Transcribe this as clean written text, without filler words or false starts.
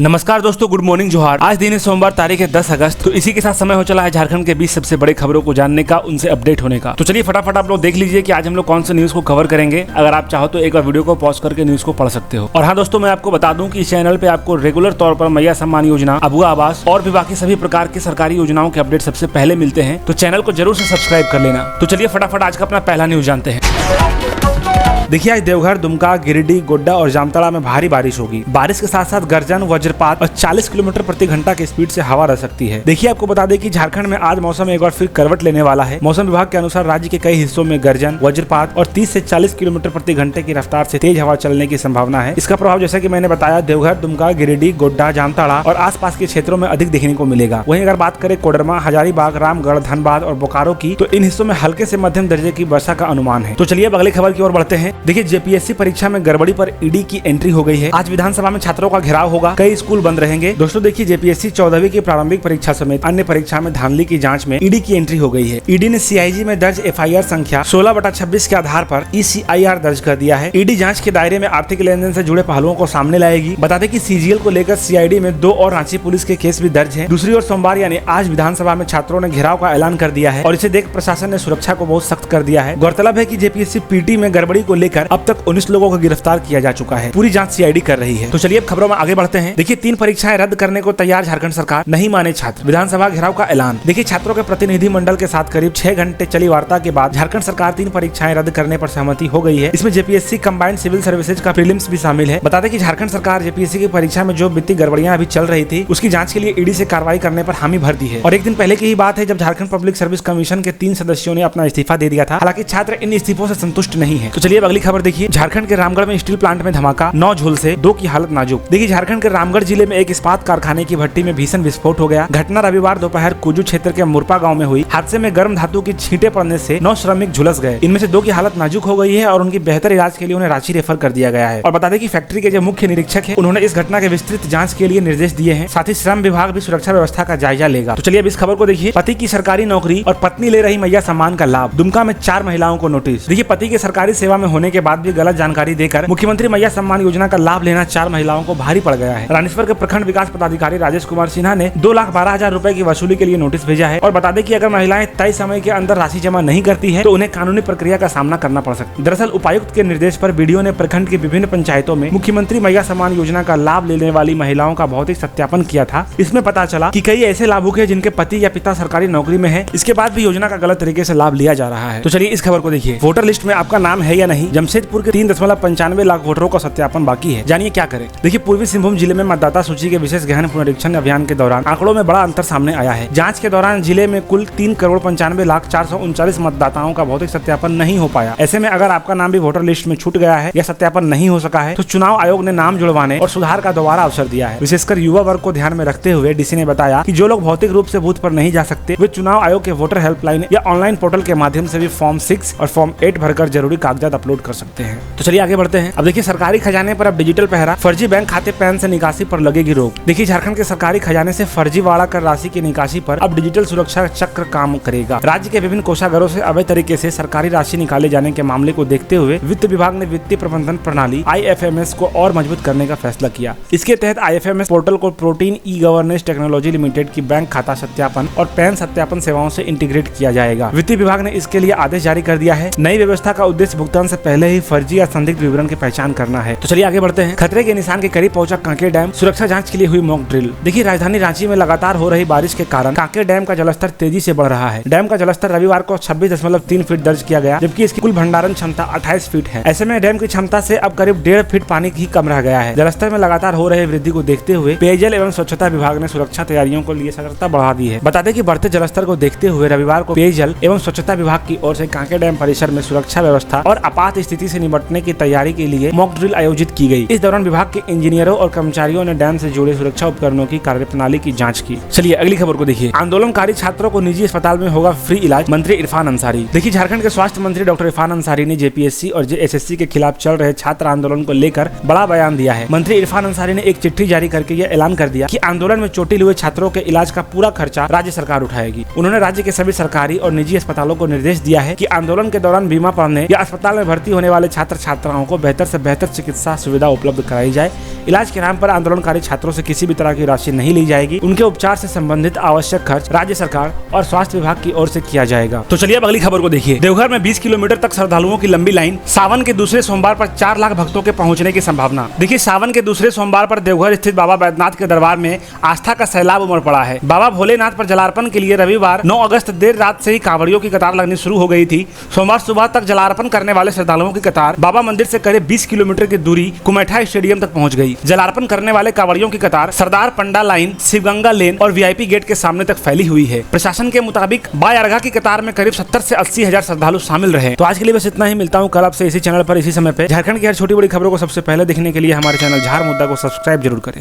नमस्कार दोस्तों, good morning, जोहार। आज दिन है सोमवार, तारीख है 10 अगस्त। तो इसी के साथ समय हो चला है झारखंड के 20 सबसे बड़े खबरों को जानने का, उनसे अपडेट होने का। तो चलिए फटाफट आप लोग देख लीजिए कि आज हम लोग कौन से न्यूज को कवर करेंगे। अगर आप चाहो तो एक बार वीडियो को पॉज करके न्यूज को पढ़ सकते हो। और हाँ दोस्तों, मैं आपको बता दूं कि इस चैनल पे आपको रेगुलर तौर पर मैया सम्मान योजना, अबुआ आवास और भी बाकी सभी प्रकार की सरकारी योजनाओं के अपडेट सबसे पहले मिलते हैं। तो चैनल को जरूर से सब्सक्राइब कर लेना। तो चलिए फटाफट आज का अपना पहला न्यूज जानते हैं। देखिए, आज देवघर, दुमका, गिरिडीह, गोड्डा और जामताड़ा में भारी बारिश होगी। बारिश के साथ साथ गर्जन, वज्रपात और 40 किलोमीटर प्रति घंटा की स्पीड से हवा रह सकती है। देखिए, आपको बता दें कि झारखंड में आज मौसम एक बार फिर करवट लेने वाला है। मौसम विभाग के अनुसार राज्य के कई हिस्सों में गर्जन, वज्रपात और 30 से 40 किलोमीटर प्रति घंटे की रफ्तार से तेज हवा चलने की संभावना है। इसका प्रभाव, जैसा कि मैंने बताया, देवघर, दुमका, गिरिडीह, गोड्डा, जामताड़ा और आसपास के क्षेत्रों में अधिक देखने को मिलेगा। वहीं अगर बात करें कोडरमा, हजारीबाग, रामगढ़, धनबाद और बोकारो की, तो इन हिस्सों में हल्के से मध्यम दर्जे की वर्षा का अनुमान है। तो चलिए अब अगली खबर की ओर बढ़ते हैं। देखिए, जेपीएससी परीक्षा में गड़बड़ी पर ईडी की एंट्री हो गई है। आज विधानसभा में छात्रों का घेराव होगा, कई स्कूल बंद रहेंगे। दोस्तों देखिए, जेपीएससी 14वीं की प्रारंभिक परीक्षा समेत अन्य परीक्षा में धांधली की जांच में ईडी की एंट्री हो गई है। ईडी ने सीआईजी में दर्ज एफआईआर संख्या 16/26 के आधार पर ईसीआईआर दर्ज कर दिया है। ईडी जांच के दायरे में आर्थिक लेन देन से जुड़े पहलुओं को सामने लाएगी। बता दें कि सीजीएल को लेकर सीआईडी में 2 और रांची पुलिस के केस भी दर्ज है। दूसरी ओर सोमवार यानी आज विधानसभा में छात्रों ने घेराव का ऐलान कर दिया है और इसे देख प्रशासन ने सुरक्षा को बहुत सख्त कर दिया है। गौरतलब है कि जेपीएससी पीटी में गड़बड़ी को लेकर अब तक 19 लोगों को गिरफ्तार किया जा चुका है। पूरी जांच सीआईडी कर रही है। तो चलिए अब खबरों में आगे बढ़ते हैं। देखिए, 3 परीक्षाएं रद्द करने को तैयार झारखंड सरकार, नहीं माने छात्र, विधानसभा घेराव का ऐलान। देखिए, छात्रों के प्रतिनिधि मंडल के साथ करीब 6 घंटे चली वार्ता के बाद झारखंड सरकार 3 परीक्षाएं रद्द करने पर सहमति हो गई है। इसमें जेपीएससी कंबाइंड सिविल सर्विसेज का प्रीलिम्स भी शामिल है। बता दें कि झारखंड सरकार जेपीएससी की परीक्षा में जो वित्तीय गड़बड़ियां अभी चल रही थी, उसकी जांच के लिए ईडी से कार्रवाई करने पर हामी भर दी है। और एक दिन पहले की ही बात है जब झारखंड पब्लिक सर्विस कमीशन के 3 सदस्यों ने अपना इस्तीफा दे दिया था। हालांकि छात्र इन इस्तीफों से संतुष्ट नहीं है। तो चलिए अब अगली खबर देखिए। झारखंड के रामगढ़ में स्टील प्लांट में धमाका, 9 झुलसे, 2 की हालत नाजुक। देखिए, झारखंड के रामगढ़ जिले में एक इस्पात कारखाने की भट्टी में भीषण विस्फोट हो गया। घटना रविवार दोपहर कुजू क्षेत्र के मुरपा गांव में हुई। हादसे में गर्म धातु की छींटे पड़ने से 9 श्रमिक झुलस गए। इनमें से 2 की हालत नाजुक हो गई है और उनकी बेहतर इलाज के लिए उन्हें रांची रेफर कर दिया गया है। और बता दें कि फैक्ट्री के जो मुख्य निरीक्षक है, उन्होंने इस घटना के विस्तृत जांच के लिए निर्देश दिए हैं। साथ ही श्रम विभाग भी सुरक्षा व्यवस्था का जायजा लेगा। तो चलिए अब इस खबर को देखिए। पति की सरकारी नौकरी और पत्नी ले रही मैया सम्मान का लाभ, दुमका में 4 महिलाओं को नोटिस। देखिए, पति के सरकारी सेवा में होने के बाद भी गलत जानकारी देकर मुख्यमंत्री मैया सम्मान योजना का लाभ लेना 4 महिलाओं को भारी पड़ गया है। रानीसवर के प्रखंड विकास पदाधिकारी राजेश कुमार सिन्हा ने 2,12,000 रुपए की वसूली के लिए नोटिस भेजा है। और बता दें कि अगर महिलाएं तय समय के अंदर राशि जमा नहीं करती है तो उन्हें कानूनी प्रक्रिया का सामना करना पड़ सकता है। दरअसल उपायुक्त के निर्देश पर बीडीओ ने प्रखंड की विभिन्न पंचायतों में मुख्यमंत्री मैया सम्मान योजना का लाभ लेने वाली महिलाओं का भौतिक सत्यापन किया था। इसमें पता चला कि कई ऐसे लाभुक है जिनके पति या पिता सरकारी नौकरी में है, इसके बाद भी योजना का गलत तरीके से लाभ लिया जा रहा है। तो चलिए इस खबर को देखिए। वोटर लिस्ट में आपका नाम है या नहीं, जमशेदपुर के 3.95 लाख वोटरों का सत्यापन बाकी है। जानिए क्या करें। देखिए, पूर्वी सिंहभूम जिले में मतदाता सूची के विशेष गहन पुनरीक्षण अभियान के दौरान आंकड़ों में बड़ा अंतर सामने आया है। जांच के दौरान जिले में कुल 3,95,439 मतदाताओं का भौतिक सत्यापन नहीं हो पाया। ऐसे में अगर आपका नाम भी वोटर लिस्ट में छूट गया है या सत्यापन नहीं हो सका है तो चुनाव आयोग ने नाम जुड़वाने और सुधार का दोबारा अवसर दिया है। विशेषकर युवा वर्ग को ध्यान में रखते हुए डीसी ने बताया कि जो लोग भौतिक रूप से बूथ पर नहीं जा सकते, वे चुनाव आयोग के वोटर हेल्पलाइन या ऑनलाइन पोर्टल के माध्यम से भी फॉर्म 6 और फॉर्म 8 भरकर जरूरी कागजात अपलोड कर सकते हैं। तो चलिए आगे बढ़ते हैं। अब देखिए, सरकारी खजाने पर अब डिजिटल पहरा, फर्जी बैंक खाते पैन से निकासी पर लगेगी रोक। देखिए, झारखंड के सरकारी खजाने से फर्जीवाड़ा कर राशि की निकासी पर अब डिजिटल सुरक्षा चक्र काम करेगा। राज्य के विभिन्न कोषागारों से अवैध तरीके से सरकारी राशि निकाले जाने के मामले को देखते हुए वित्त विभाग ने वित्तीय प्रबंधन प्रणाली IFMS को और मजबूत करने का फैसला किया। इसके तहत IFMS पोर्टल को protein e governance technology limited की बैंक खाता सत्यापन और पैन सत्यापन सेवाओं से इंटीग्रेट किया जाएगा। वित्त विभाग ने इसके लिए आदेश जारी कर दिया है। नई व्यवस्था का उद्देश्य भुगतान से पहले ही फर्जी या संदिग्ध विवरण की पहचान करना है। तो चलिए आगे बढ़ते हैं। खतरे के निशान के करीब पहुंचा कांके डैम, सुरक्षा जांच के लिए हुई मॉक ड्रिल। देखिए, राजधानी रांची में लगातार हो रही बारिश के कारण कांके डैम का जलस्तर तेजी से बढ़ रहा है। डैम का जलस्तर रविवार को 26.3 फीट दर्ज किया गया, जबकि इसकी कुल भंडारण क्षमता 28 फीट है। ऐसे में डैम की क्षमता से अब करीब 1.5 फीट पानी ही कम रह गया है। जलस्तर में लगातार हो रही वृद्धि को देखते हुए पेयजल एवं स्वच्छता विभाग ने सुरक्षा तैयारियों को लिए सतर्कता बढ़ा दी है। बता दें कि बढ़ते जलस्तर को देखते हुए रविवार को पेयजल एवं स्वच्छता विभाग की ओर से कांके डैम परिसर में सुरक्षा व्यवस्था और आपात स्थिति से निपटने की तैयारी के लिए मॉक ड्रिल आयोजित की गई। इस दौरान विभाग के इंजीनियरों और कर्मचारियों ने डैम से जुड़े सुरक्षा उपकरणों की कार्यप्रणाली की जांच की। चलिए अगली खबर को देखिए। आंदोलनकारी छात्रों को निजी अस्पताल में होगा फ्री इलाज, मंत्री इरफान अंसारी। देखिए, झारखंड के स्वास्थ्य मंत्री डॉक्टर इरफान अंसारी ने जेपीएससी और जेएसएससी के खिलाफ चल रहे छात्र आंदोलन को लेकर बड़ा बयान दिया है। मंत्री इरफान अंसारी ने एक चिट्ठी जारी करके यह ऐलान कर दिया कि आंदोलन में चोटिल हुए छात्रों के इलाज का पूरा खर्चा राज्य सरकार उठाएगी। उन्होंने राज्य के सभी सरकारी और निजी अस्पतालों को निर्देश दिया है कि आंदोलन के दौरान बीमा पड़ने या अस्पताल में भर्ती भर्ती होने वाले छात्र छात्राओं को बेहतर से बेहतर चिकित्सा सुविधा उपलब्ध कराई जाए। इलाज के नाम पर आंदोलनकारी छात्रों से किसी भी तरह की राशि नहीं ली जाएगी। उनके उपचार से संबंधित आवश्यक खर्च राज्य सरकार और स्वास्थ्य विभाग की ओर से किया जाएगा। तो चलिए अब अगली खबर को देखिए। देवघर में 20 किलोमीटर तक श्रद्धालुओं की लंबी लाइन। सावन के दूसरे सोमवार पर 4 लाख भक्तों के पहुंचने की संभावना। देखिए, सावन के दूसरे सोमवार पर देवघर स्थित बाबा बैद्यनाथ के दरबार में आस्था का सैलाब उमड़ पड़ा है। बाबा भोलेनाथ पर जलार्पण के लिए रविवार 9 अगस्त देर रात से ही कांवड़ियों की कतार लगनी शुरू हो गई थी। सोमवार सुबह तक जलार्पण करने वाले श्रद्धालुओं की कतार बाबा मंदिर से करीब 20 किलोमीटर की दूरी कुमेठा स्टेडियम तक पहुंच गई। जलार्पण करने वाले कांवड़ियों की कतार सरदार पंडा लाइन, शिवगंगा लेन और वीआईपी गेट के सामने तक फैली हुई है। प्रशासन के मुताबिक बाय अरघा की कतार में करीब 70 से 80 हजार श्रद्धालु शामिल रहे। तो आज के लिए बस इतना ही। मिलता हूँ कल आपसे इसी चैनल पर इसी समय पे। झारखंड की हर छोटी बड़ी खबरों को सबसे पहले देखने के लिए हमारे चैनल झार मुद्दा को सब्सक्राइब जरूर करें।